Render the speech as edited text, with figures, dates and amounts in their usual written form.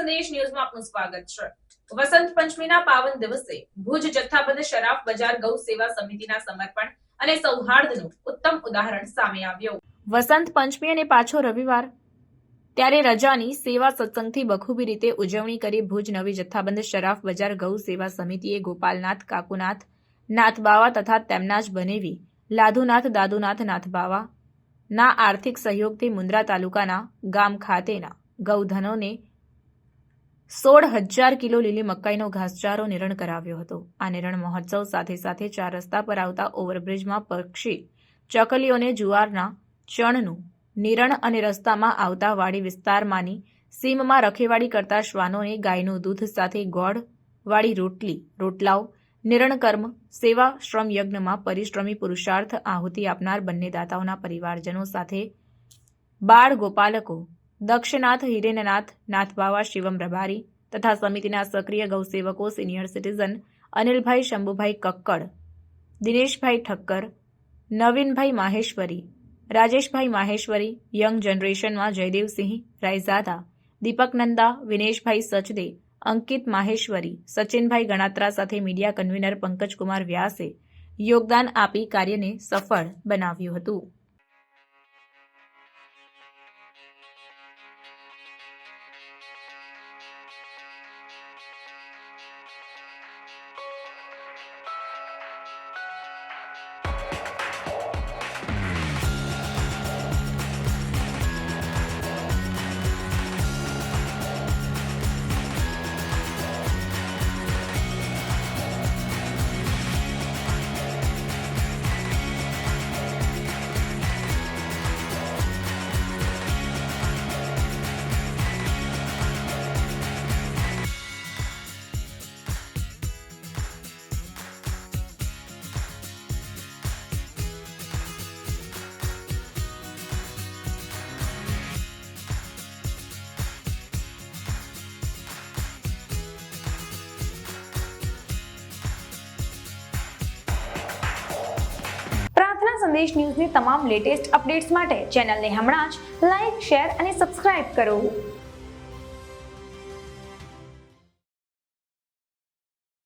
સંદેશ ન્યૂઝમાં આપનું સ્વાગત છે। વસંત પંચમીના પાવન દિવસે ભુજ જથ્થાબંધ શરાફ બજાર ગૌ સેવા સમિતિના સમર્પણ અને સૌહાર્દનું ઉત્તમ ઉદાહરણ સામે આવ્યું। વસંત પંચમી અને પાછો રવિવાર ત્યારે રજાની સેવા સત્સંગથી બખૂબી રીતે ઉજવણી કરી ભુજ નવી જથ્થાબંધ શરાફ બજાર ગૌ સેવા સમિતિએ ગોપાલનાથ કાકુનાથ નાથબાવા તથા તેમના જ બનેવી લાધુનાથ દાદુનાથ નાથબાવા ના આર્થિક સહયોગથી મુન્દ્રા તાલુકાના ગામ ખાતેના ગૌધનોને 16,000 કિલો લીલી મકાઈનો ઘાસચારો નિરણ કરાવ્યો હતો। આ નિરણ મહોત્સવ સાથે સાથે 4 રસ્તા પર આવતા ઓવરબ્રિજમાં પક્ષી ચકલીઓને જુવારના ચણનું નિરણ અને રસ્તામાં આવતા વાડી વિસ્તારમાંની સીમમાં રખેવાળી કરતા શ્વાનોને ગાયનું દૂધ સાથે ગોળવાળી રોટલાઓ નિરણ કર્મ સેવા શ્રમ યજ્ઞમાં પરિશ્રમી પુરુષાર્થ આહુતિ આપનાર બંને દાતાઓના પરિવારજનો સાથે બાળ ગોપાલકો દક્ષનાથ હિરેનનાથ નાથબાવા શિવમ રબારી તથા સમિતિના સક્રિય ગૌસેવકો સિનિયર સિટીઝન અનિલભાઈ શંભુભાઈ કક્કડ, દિનેશભાઈ ઠક્કર, નવીનભાઈ માહેશ્વરી, રાજેશભાઈ માહેશ્વરી, યંગ જનરેશનમાં જયદેવસિંહ રાયઝાદા, દીપક નંદા, વિનેશભાઈ સચદે, અંકિત માહેશ્વરી, સચિનભાઈ ગણાત્રા સાથે મીડિયા કન્વીનર પંકજકુમાર વ્યાસે યોગદાન આપી કાર્યને સફળ બનાવ્યું હતું। સંદેશ ન્યૂઝની તમામ લેટેસ્ટ અપડેટ્સ માટે ચેનલને હમણાં જ લાઇક, શેર અને સબસ્ક્રાઇબ કરો।